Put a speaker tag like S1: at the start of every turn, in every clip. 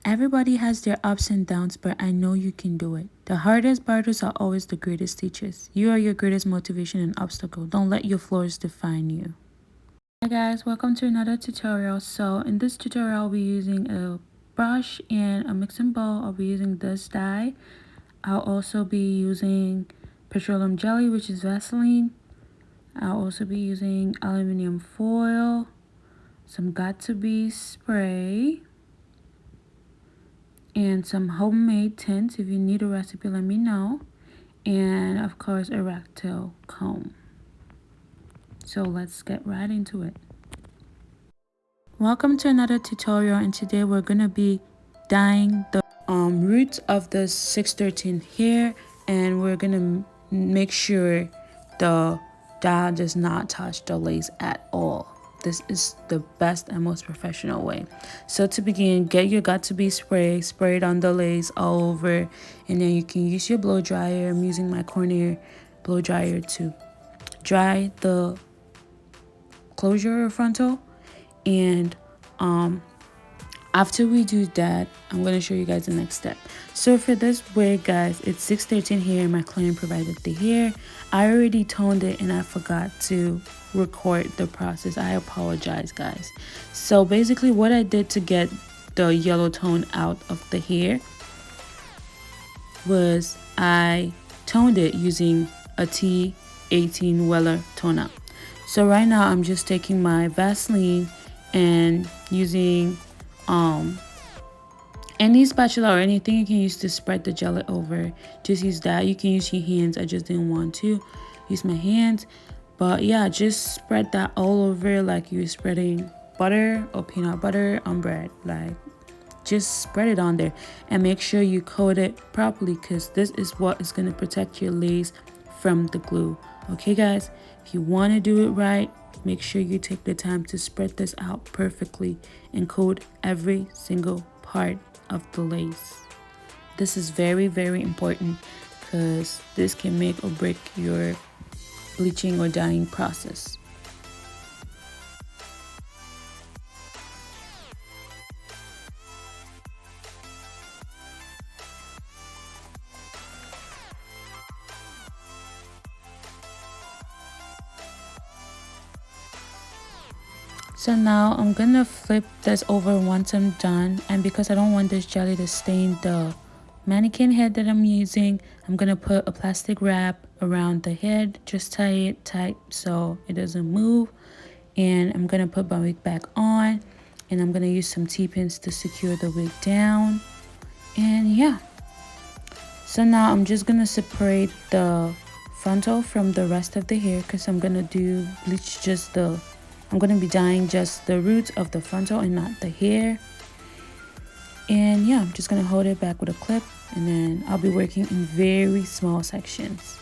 S1: Everybody has their ups and downs, but I know you can do it. The hardest battles are always the greatest teachers. You are your greatest motivation and obstacle. Don't let your flaws define you. Hi guys, welcome to another tutorial. So in this tutorial, I'll be using a brush and a mixing bowl. I'll be using this dye. I'll also be using petroleum jelly, which is Vaseline. I'll also be using aluminum foil, some got-to-be spray, and some homemade tints. If you need a recipe, let me know. And of course, a ragtail comb. So let's get right into it. Welcome to another tutorial, and today we're gonna be dyeing the roots of the 613 hair, and we're gonna make sure the dye does not touch the lace at all. This is the best and most professional way. So to begin, get your got-to-be spray, spray it on the lace all over, and then you can use your blow dryer. I'm using my Cornier blow dryer to dry the closure or frontal. And after we do that, I'm going to show you guys the next step. So for this wig, guys, it's 613 hair. My client provided the hair. I already toned it and I forgot to record the process. I apologize, guys. So basically what I did to get the yellow tone out of the hair was I toned it using a T18 Weller toner. So right now I'm just taking my Vaseline and using any spatula or anything you can use to spread the jelly over. Just use that. You can use your hands. I just didn't want to use my hands, but yeah, just spread that all over like you're spreading butter or peanut butter on bread. Like, just spread it on there and make sure you coat it properly, because this is what is going to protect your lace from the glue. Okay guys, if you want to do it right, make sure you take the time to spread this out perfectly and coat every single part of the lace. This is very, very important because this can make or break your bleaching or dyeing process. So now I'm gonna flip this over once I'm done, and because I don't want this jelly to stain the mannequin head that I'm using, I'm gonna put a plastic wrap around the head. Just tie it tight so it doesn't move, and I'm gonna put my wig back on, and I'm gonna use some T-pins to secure the wig down. And yeah, so now I'm just gonna separate the frontal from the rest of the hair, because I'm gonna bleach just the I'm going to be dyeing just the roots of the frontal and not the hair. And yeah, I'm just going to hold it back with a clip, and then I'll be working in very small sections.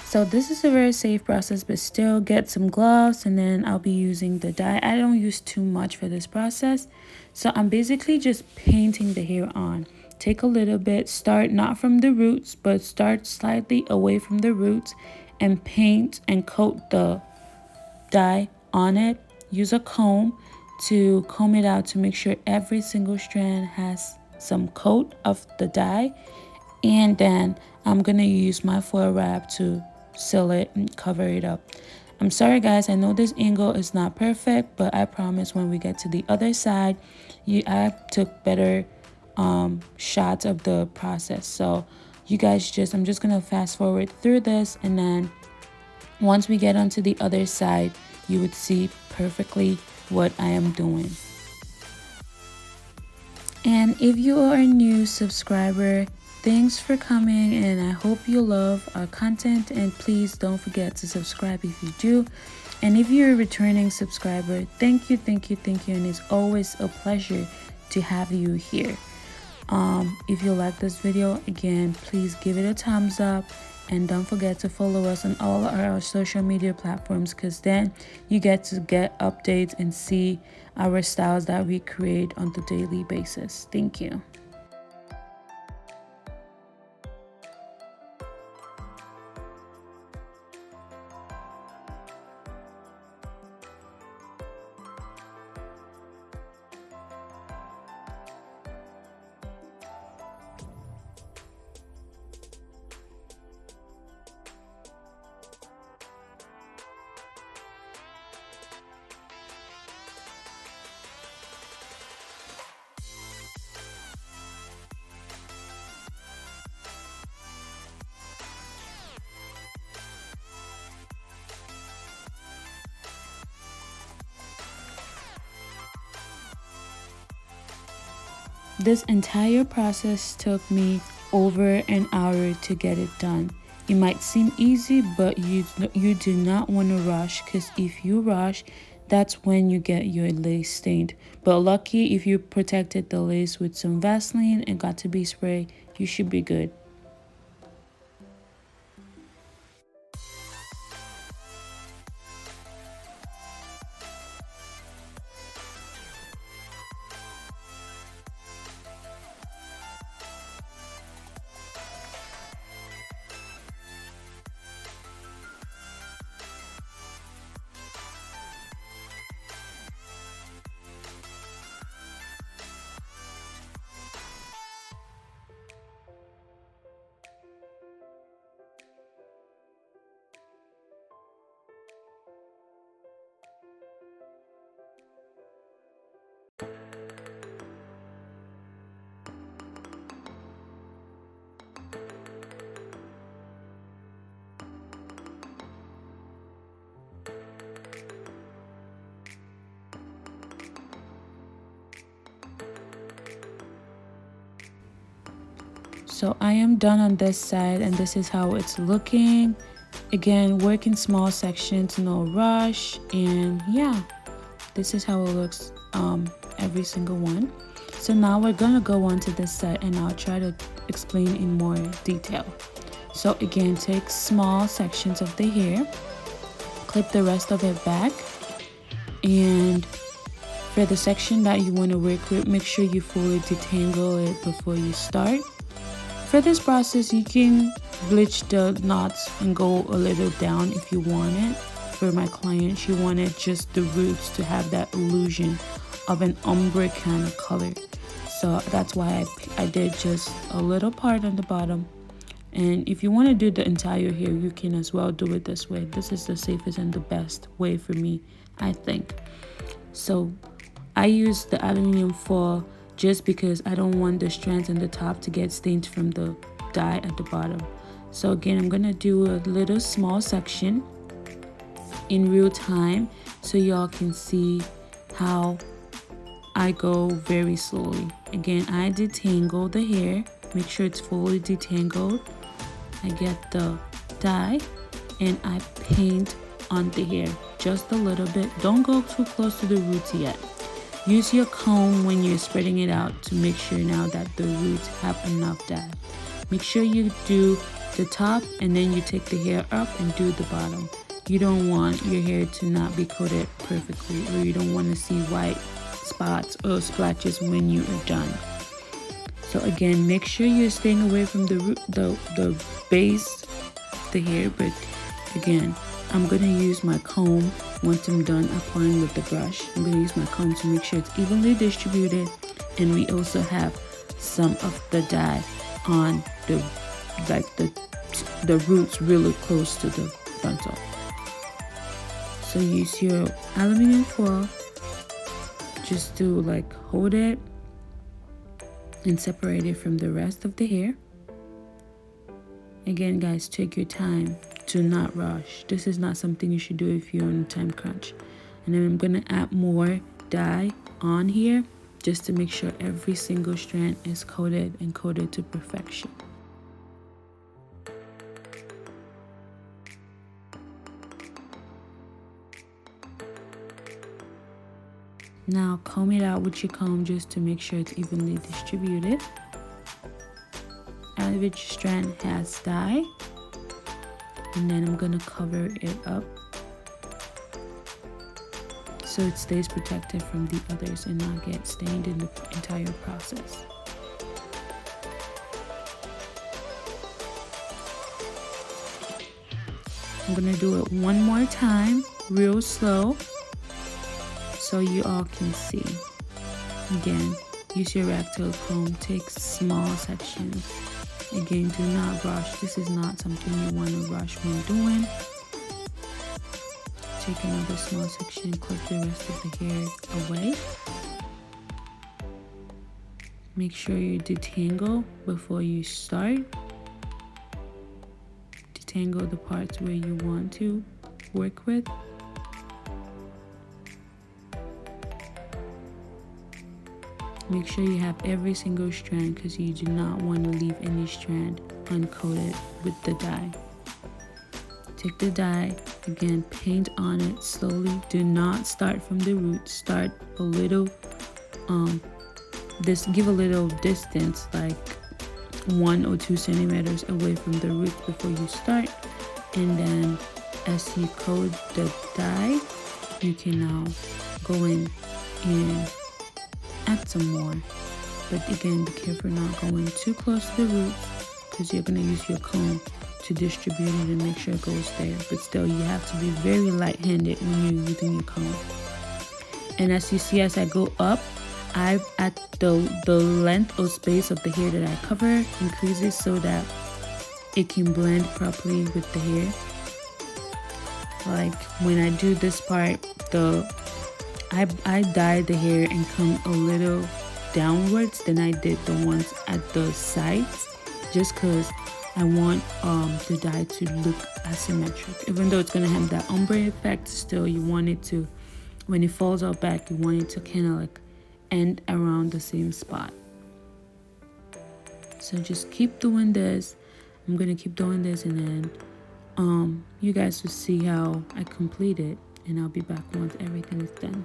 S1: So this is a very safe process, but still get some gloves, and then I'll be using the dye. I don't use too much for this process. So I'm basically just painting the hair on. Take a little bit, start not from the roots, but start slightly away from the roots, and paint and coat the dye on it. Use a comb to comb it out to make sure every single strand has some coat of the dye. And then I'm gonna use my foil wrap to seal it and cover it up. I'm sorry guys, I know this angle is not perfect, but I promise when we get to the other side, I took better shots of the process. So you guys I'm just gonna fast forward through this, and then once we get onto the other side, you would see perfectly what I am doing. And if you are a new subscriber, thanks for coming, and I hope you love our content, and please don't forget to subscribe if you do. And if you're a returning subscriber, thank you, and it's always a pleasure to have you here. If you like this video, again, please give it a thumbs up, and don't forget to follow us on all our social media platforms, because then you get to get updates and see our styles that we create on the daily basis. Thank you. This entire process took me over an hour to get it done. It might seem easy, but you do not want to rush, because if you rush, that's when you get your lace stained. But lucky if you protected the lace with some Vaseline and got to be spray, you should be good. So I am done on this side, and this is how it's looking. Again, work in small sections, no rush. And yeah, this is how it looks every single one. So now we're gonna go on to this side, and I'll try to explain in more detail. So again, take small sections of the hair, clip the rest of it back, and for the section that you want to work with, make sure you fully detangle it before you start. For this process, you can bleach the knots and go a little down if you want it. For my client, she wanted just the roots to have that illusion of an ombre kind of color. So that's why I did just a little part on the bottom. And if you want to do the entire hair, you can as well do it this way. This is the safest and the best way for me, I think. So I use the aluminium foil just because I don't want the strands on the top to get stained from the dye at the bottom. So again, I'm gonna do a little small section in real time so y'all can see how I go very slowly. Again, I detangle the hair, make sure it's fully detangled. I get the dye and I paint on the hair just a little bit. Don't go too close to the roots yet. Use your comb when you're spreading it out to make sure now that the roots have enough dye. Make sure you do the top and then you take the hair up and do the bottom. You don't want your hair to not be coated perfectly, or you don't want to see white spots or splotches when you are done. So again, make sure you're staying away from the root, the base of the hair. But again, I'm going to use my comb once I'm done applying with the brush. I'm going to use my comb to make sure it's evenly distributed, and we also have some of the dye on the roots really close to the frontal. So use your aluminum foil just to like hold it and separate it from the rest of the hair. Again, guys, take your time. Do not rush. This is not something you should do if you're on a time crunch. And then I'm going to add more dye on here just to make sure every single strand is coated and coated to perfection. Now comb it out with your comb just to make sure it's evenly distributed. Each strand has dye, and then I'm gonna cover it up so it stays protected from the others and not get stained in the entire process. I'm gonna do it one more time, real slow, so you all can see. Again, use your ragtail comb, take small sections. Again, do not rush. This is not something you want to rush when doing. Take another small section, clip the rest of the hair away. Make sure you detangle before you start. Detangle the parts where you want to work with. Make sure you have every single strand because you do not want to leave any strand uncoated with the dye. Take the dye, again, paint on it slowly. Do not start from the root. Start a little, give a little distance, like 1 or 2 centimeters away from the root before you start. And then as you coat the dye, you can now go in and add some more. But again, be careful not going too close to the roots because you're going to use your comb to distribute it and make sure it goes there. But still, you have to be very light-handed when you're using your comb. And as you see, as I go up, I at the length or space of the hair that I cover increases so that it can blend properly with the hair. Like when I do this part, I dye the hair and come a little downwards than I did the ones at the sides, just because I want the dye to look asymmetric. Even though it's gonna have that ombre effect, still you want it to, when it falls out back, you want it to kind of like end around the same spot. So just keep doing this. I'm gonna keep doing this, and then you guys will see how I complete it, and I'll be back once everything is done.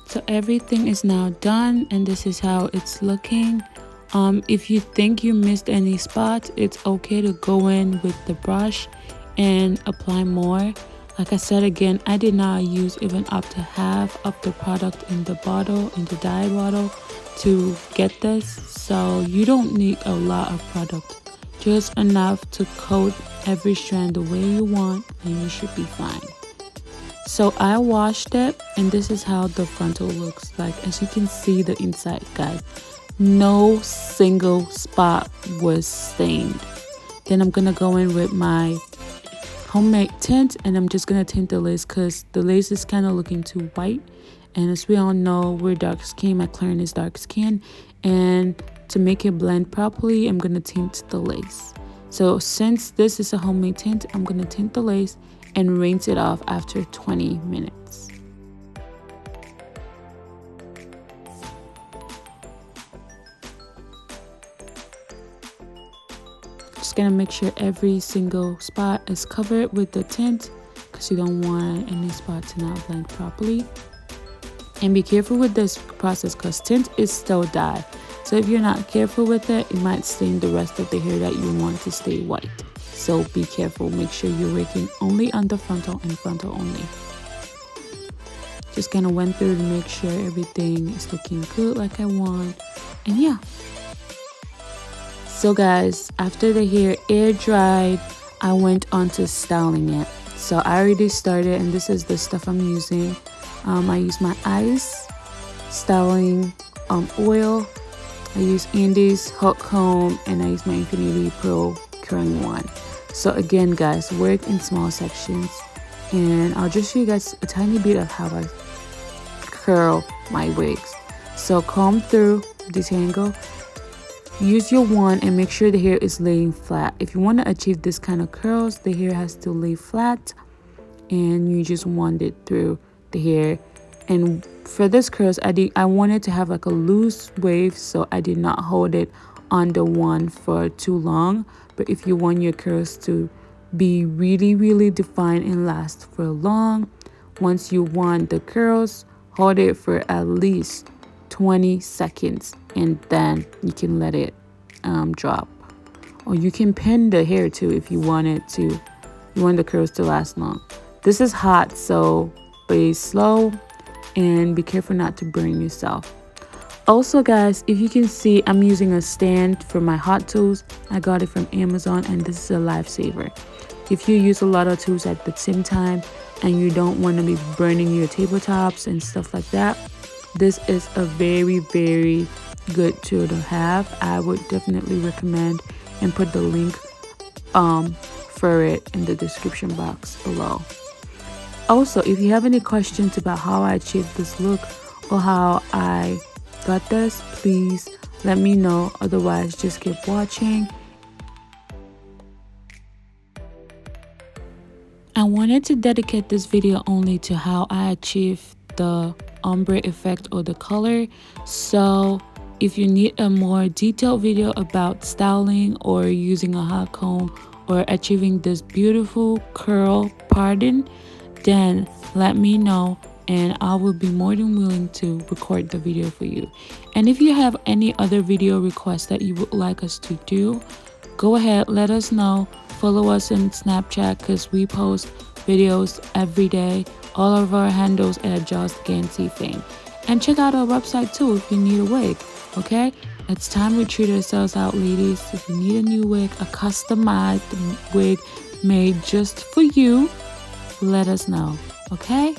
S1: So everything is now done, and this is how it's looking. If you think you missed any spots, it's okay to go in with the brush and apply more. Like I said again, I did not use even up to half of the product in the bottle, in the dye bottle, to get this. So you don't need a lot of product, just enough to coat every strand the way you want, and you should be fine. So I washed it, and this is how the frontal looks like. As you can see the inside, guys, no single spot was stained. Then I'm gonna go in with my homemade tint, and I'm just gonna tint the lace because the lace is kind of looking too white, and as we all know, we're dark skin. My client is dark skin, and to make it blend properly, I'm gonna tint the lace. So since this is a homemade tint, I'm gonna tint the lace and rinse it off after 20 minutes. Just gonna make sure every single spot is covered with the tint because you don't want any spot to not blend properly. And be careful with this process because tint is still dye. So if you're not careful with it, it might stain the rest of the hair that you want to stay white. So be careful. Make sure you're working only on the frontal and frontal only. Just kind of went through to make sure everything is looking good like I want. And yeah. So guys, after the hair air dried, I went on to styling it. So I already started, and this is the stuff I'm using. I use my ice styling oil. I use Andy's hot comb, and I use my Infinity Pro curling wand. So again guys, work in small sections, and I'll just show you guys a tiny bit of how I curl my wigs. So comb through, detangle, use your wand and make sure the hair is laying flat. If you want to achieve this kind of curls, the hair has to lay flat, and you just wand it through the hair. And for this curls, I wanted to have like a loose wave, so I did not hold it on the wand for too long. But if you want your curls to be really defined and last for long, once you wand the curls, hold it for at least 20 seconds, and then you can let it drop. Or you can pin the hair too if you want it to. You want the curls to last long. This is hot, so be slow and be careful not to burn yourself. Also guys, if you can see, I'm using a stand for my hot tools. I got it from Amazon, and this is a lifesaver. If you use a lot of tools at the same time and you don't want to be burning your tabletops and stuff like that, this is a very good tool to have. I would definitely recommend, and put the link for it in the description box below. Also, if you have any questions about how I achieved this look or how I got this, please let me know. Otherwise, just keep watching. I wanted to dedicate this video only to how I achieved the ombre effect or the color. So if you need a more detailed video about styling or using a hot comb or achieving this beautiful curl pattern, then let me know, and I will be more than willing to record the video for you. And if you have any other video requests that you would like us to do, go ahead, let us know. Follow us on Snapchat because we post videos every day. All of our handles are just GANCY FAME. And check out our website too if you need a wig. Okay, it's time we treat ourselves out, ladies. If you need a new wig, a customized wig made just for you, let us know. Okay.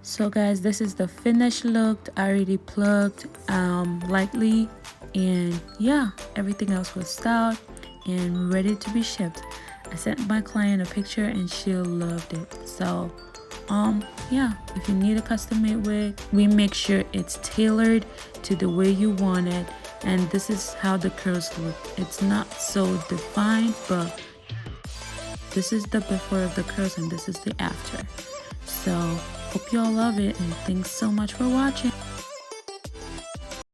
S1: So guys, this is the finished look. I already plucked lightly, and yeah, everything else was styled and ready to be shipped. I sent my client a picture and she loved it. So yeah, if you need a custom made wig, we make sure it's tailored to the way you want it. And this is how the curls look. It's not so defined, but this is the before of the curls and this is the after. So hope you all love it, and thanks so much for watching.